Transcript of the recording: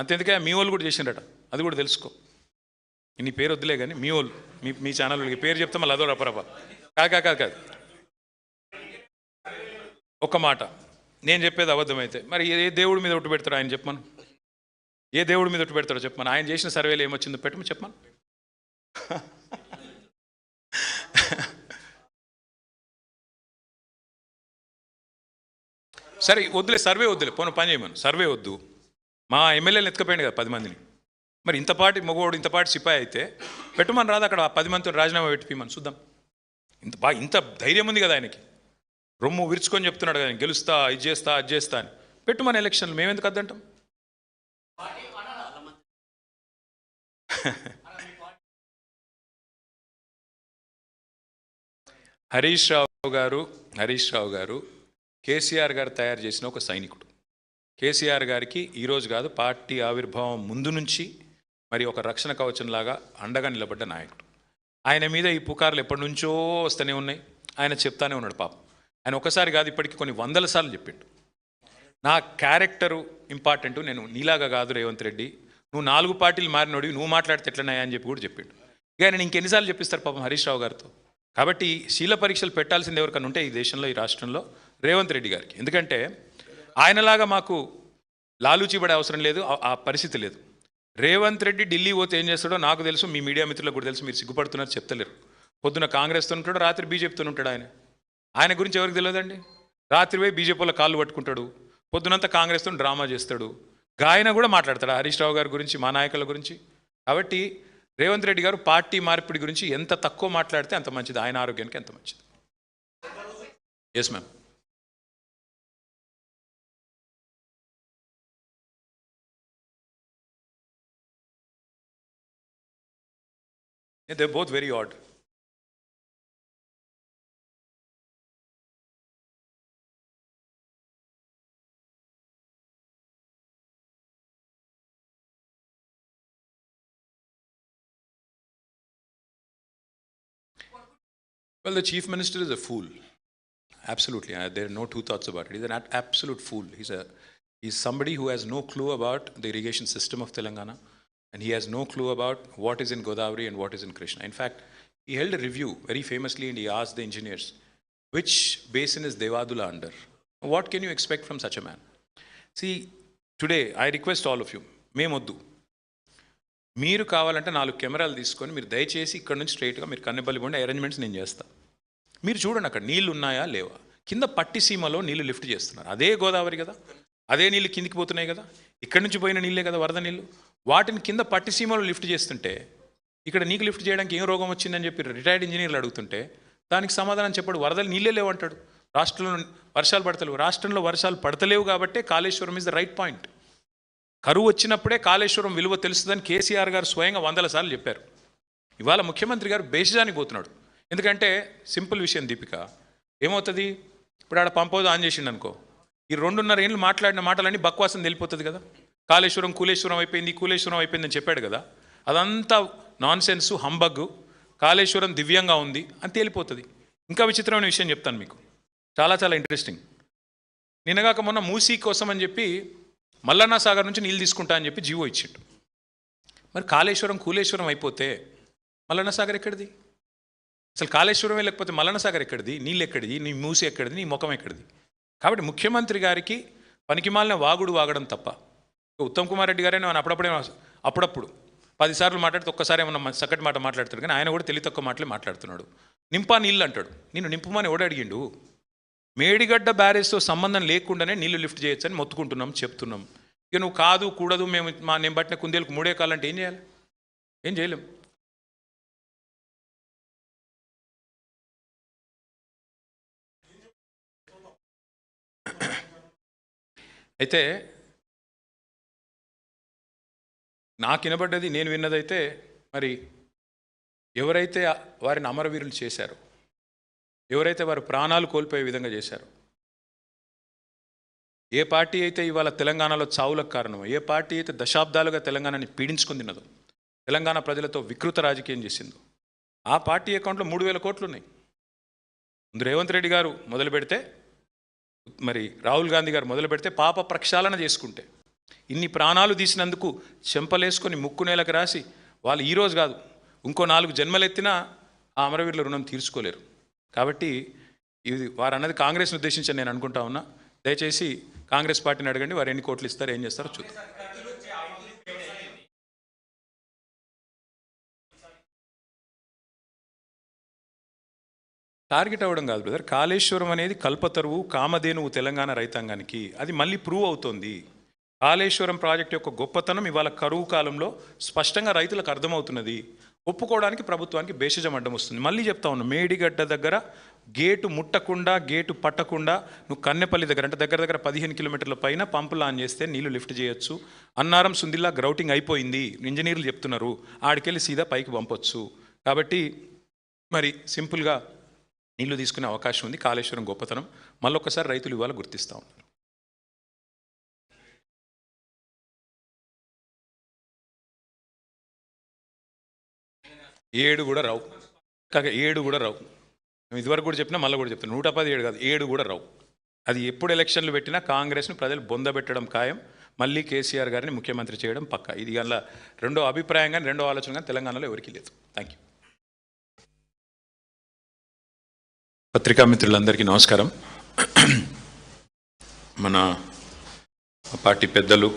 అంతెందుకే మీ వాళ్ళు కూడా చేసిండట, అది కూడా తెలుసుకో. నీ పేరు వద్దులే కానీ మీ వాళ్ళు మీ ఛానల్ వాళ్ళకి పేరు చెప్తే మళ్ళీ అదో రపరప. కాదు ఒక్క మాట, నేను చెప్పేది అబద్ధమైతే మరి ఏ దేవుడి మీద ఒట్టు పెడతాడు ఆయన చెప్పమను. ఏ దేవుడి మీద ఒట్టు పెడతాడో చెప్పమను. ఆయన చేసిన సర్వేలు ఏమొచ్చిందో పెట్టమని చెప్పమను. సరే వద్దులే, సర్వే వద్దులే, పోను పని చేయమను, సర్వే వద్దు. మా ఎమ్మెల్యేలు ఎత్తుకపోయింది కదా 10 మందిని. మరి ఇంతపాటి మగవాడు ఇంతపాటి సిపాయి అయితే పెట్టమని రాదు అక్కడ 10 మందితో రాజీనామా పెట్టిమని చూద్దాం. ఇంత ధైర్యం ఉంది కదా ఆయనకి, రొమ్ము విరుచుకొని చెప్తున్నాడు కదా గెలుస్తా, ఇది చేస్తా, అది చేస్తా అని. పెట్టుమని ఎలక్షన్లు మేమెందుకు అద్దంటాం? హరీష్ రావు గారు కేసీఆర్ గారు తయారు చేసిన ఒక సైనికుడు. కేసీఆర్ గారికి ఈరోజు కాదు, పార్టీ ఆవిర్భావం ముందు నుంచి మరి ఒక రక్షణ కవచంలాగా అండగా నిలబడ్డ నాయకుడు. ఆయన మీద ఈ పుకార్లు ఎప్పటి నుంచో వస్తూనే ఉన్నాయి. ఆయన చెప్తానే ఉన్నాడు పాపం. ఆయన ఒకసారి కాదు, ఇప్పటికీ కొన్ని 100 సార్లు చెప్పిండు, నా క్యారెక్టరు ఇంపార్టెంట్, నేను నీలాగా కాదు రేవంత్ రెడ్డి, నువ్వు 4 పార్టీలు మారినోడివి, నువ్వు మాట్లాడితే ఎట్లన్నాయా అని చెప్పి కూడా చెప్పిండు. ఇక ఆయన ఇంకెన్నిసార్లు చెప్పిస్తారు పాపం హరీష్ రావు గారితో. కాబట్టి శీల పరీక్షలు పెట్టాల్సింది ఎవరికన్నా ఉంటే ఈ దేశంలో, ఈ రాష్ట్రంలో రేవంత్ రెడ్డి గారికి. ఎందుకంటే ఆయనలాగా మాకు లాలూచి పడే అవసరం లేదు, ఆ పరిస్థితి లేదు. రేవంత్ రెడ్డి ఢిల్లీ పోతే ఏం చేస్తాడో నాకు తెలుసు, మీ మీడియా మిత్రులకు కూడా తెలుసు. మీరు సిగ్గుపడుతున్నారు, చెప్తలేరు. పొద్దున కాంగ్రెస్తో ఉంటాడు, రాత్రి బీజేపీతో ఉంటాడు. ఆయన గురించి ఎవరికి తెలియదండి. రాత్రి పోయి బీజేపీలో కాళ్ళు పట్టుకుంటాడు, పొద్దునంతా కాంగ్రెస్తో డ్రామా చేస్తాడు. గాయన కూడా మాట్లాడతాడు హరీష్ రావు గారి గురించి, మా నాయకుల గురించి. కాబట్టి రేవంత్ రెడ్డి గారు పార్టీ మార్పిడి గురించి ఎంత తక్కువ మాట్లాడితే అంత మంచిది, ఆయన ఆరోగ్యానికి ఎంత మంచిది. Yes ma'am. They're both very odd. Well, the chief minister is a fool. Absolutely. There are no two thoughts about it. He's an absolute fool. He's somebody who has no clue about the irrigation system of Telangana, and he has no clue about what is in Godavari and what is in Krishna. In fact, he held a review very famously and he asked the engineers, which basin is Devadula under? What can you expect from such a man? See, today I request all of you, మేమొద్దు, మీరు కావాలంటే 4 కెమెరాలు తీసుకొని మీరు దయచేసి ఇక్కడ నుంచి స్ట్రైట్గా మీరు కన్నెపల్లి పోండి, అరేంజ్మెంట్స్ నేను చేస్తాను. మీరు చూడండి అక్కడ నీళ్ళు ఉన్నాయా లేవా. కింద పట్టిసీమలో నీళ్లు లిఫ్ట్ చేస్తున్నారు, అదే గోదావరి కదా, అదే నీళ్ళు కిందికి పోతున్నాయి కదా, ఇక్కడి నుంచి పోయిన నీళ్ళే కదా వరద నీళ్ళు. వాటిని కింద పట్టిసీమలో లిఫ్ట్ చేస్తుంటే ఇక్కడ నీకు లిఫ్ట్ చేయడానికి ఏం రోగం వచ్చిందని చెప్పి రిటైర్డ్ ఇంజనీర్లు అడుగుతుంటే దానికి సమాధానం చెప్పాడు, వరదలు నీళ్ళే లేవంటాడు. రాష్ట్రంలో వర్షాలు పడతలేవు. రాష్ట్రంలో వర్షాలు పడతలేవు కాబట్టే Kaleshwaram is the right point. కరువు వచ్చినప్పుడే కాళేశ్వరం విలువ తెలుస్తుందని కేసీఆర్ గారు స్వయంగా 100 సార్లు చెప్పారు. ఇవాళ ముఖ్యమంత్రి గారు బేసిజానికి పోతున్నాడు. ఎందుకంటే సింపుల్ విషయం దీపిక, ఏమవుతుంది, ఇప్పుడు ఆడ పంప్ హౌస్ ఆన్ చేసిండు అనుకో, ఈ 2.5 ఏళ్ళు మాట్లాడిన మాటలన్నీ బక్వాసం తెలిపోతుంది కదా. కాళేశ్వరం కూలేశ్వరం అయిపోయింది, కూలేశ్వరం అయిపోయిందని చెప్పాడు కదా, అదంతా నాన్ సెన్సు, హంబగ్. కాళేశ్వరం దివ్యంగా ఉంది అని తేలిపోతుంది. ఇంకా విచిత్రమైన విషయం చెప్తాను మీకు, చాలా చాలా ఇంట్రెస్టింగ్. నిన్నగాక మొన్న మూసీ కోసం అని చెప్పి మల్లన్న సాగర్ నుంచి నీళ్ళు తీసుకుంటా అని చెప్పి జీవో ఇచ్చిండు. మరి కాళేశ్వరం కూలేశ్వరం అయిపోతే మల్లన్న సాగర్ ఎక్కడిది? అసలు కాళేశ్వరమే లేకపోతే మల్లన్న సాగర్ ఎక్కడిది? నీళ్ళు ఎక్కడిది? నీ మూసి ఎక్కడిది? నీ ముఖం ఎక్కడిది? కాబట్టి ముఖ్యమంత్రి గారికి పనికిమాలిన వాగుడు వాగడం తప్ప, ఉత్తమ్ కుమార్ రెడ్డి గారే అప్పుడప్పుడు 10 సార్లు మాట్లాడితే ఒక్కసారి ఏమన్నా చక్కటి మాట మాట్లాడతాడు, కానీ ఆయన కూడా తెలివి తక్కువ మాటలే మాట్లాడుతున్నాడు. నింపా నీళ్ళు అంటాడు. నేను నింపుమని ఎవడు అడిగిండు? మేడిగడ్డ బ్యారేజ్తో సంబంధం లేకుండానే నీళ్లు లిఫ్ట్ చేయొచ్చని మొత్తుకుంటున్నాం, చెప్తున్నాం. ఇక నువ్వు కాదు కూడదు, నేను పట్టిన కుందేలకు 3 కాలంటే ఏం చేయాలి? ఏం చేయలేం. అయితే నాకు వినబడ్డది, నేను విన్నదైతే, మరి ఎవరైతే వారిని అమరవీరులు చేశారో, ఎవరైతే వారు ప్రాణాలు కోల్పోయే విధంగా చేశారో, ఏ పార్టీ అయితే ఇవాళ తెలంగాణలో చావులకు కారణమో, ఏ పార్టీ అయితే దశాబ్దాలుగా తెలంగాణని పీడించుకుని తిన్నదో, తెలంగాణ ప్రజలతో వికృత రాజకీయం చేసిందో, ఆ పార్టీ అకౌంట్లో 3,000 కోట్లు ఉన్నాయి. ముందు రేవంత్ రెడ్డి గారు మొదలు పెడితే, మరి రాహుల్ గాంధీ గారు మొదలు పెడితే, పాప ప్రక్షాళన చేసుకుంటే ఇన్ని ప్రాణాలు తీసినందుకు చెంపలేసుకొని ముక్కు నేలకు రాసి వాళ్ళు ఈరోజు కాదు ఇంకో 4 జన్మలెత్తినా ఆ అమరవీరుల రుణం తీర్చుకోలేరు. కాబట్టి ఇది వారు అన్నది కాంగ్రెస్ను ఉద్దేశించి నేను అనుకుంటా ఉన్నా. దయచేసి కాంగ్రెస్ పార్టీని అడగండి, వారు ఎన్ని కోట్లు ఇస్తారు, ఏం చేస్తారో చూద్దాం. టార్గెట్ అవ్వడం కాదు బ్రదర్, కాళేశ్వరం అనేది కల్పతరువు కామధేనువు తెలంగాణ రైతాంగానికి. అది మళ్ళీ ప్రూవ్ అవుతోంది. కాళేశ్వరం ప్రాజెక్టు యొక్క గొప్పతనం ఇవాళ కరువు కాలంలో స్పష్టంగా రైతులకు అర్థమవుతున్నది. ఒప్పుకోవడానికి ప్రభుత్వానికి భేషజం అడ్డం వస్తుంది. మళ్ళీ చెప్తా ఉన్నా, మేడిగడ్డ దగ్గర గేటు ముట్టకుండా గేటు పట్టకుండా నువ్వు కన్నెపల్లి దగ్గర అంటే దగ్గర 15 కిలోమీటర్ల పైన పంపులు ఆన్ చేస్తే నీళ్లు లిఫ్ట్ చేయొచ్చు. అన్నారం సుందిల్లా గ్రౌటింగ్ అయిపోయింది, ఇంజనీర్లు చెప్తున్నారు, ఆడికెళ్ళి సీదా పైకి పంపొచ్చు. కాబట్టి మరి సింపుల్గా నీళ్లు తీసుకునే అవకాశం ఉంది. కాళేశ్వరం గొప్పతనం మళ్ళొకసారి రైతులు ఇవాళ గుర్తిస్తూ ఉన్నారు. ఏడు కూడా రావు, కాక 7 కూడా రావు. ఇదివరకు కూడా చెప్పినా మళ్ళీ కూడా చెప్తున్నా, 117 కాదు 7 కూడా రావు. అది ఎప్పుడు ఎలక్షన్లు పెట్టినా కాంగ్రెస్ను ప్రజలు బొందబెట్టడం ఖాయం, మళ్ళీ కేసీఆర్ గారిని ముఖ్యమంత్రి చేయడం పక్క. ఇది అలా రెండో అభిప్రాయం కానీ రెండో ఆలోచన కానీ తెలంగాణలో ఎవరికీ లేదు. Thank you. పత్రికా మిత్రులందరికీ నమస్కారం. మన పార్టీ పెద్దలు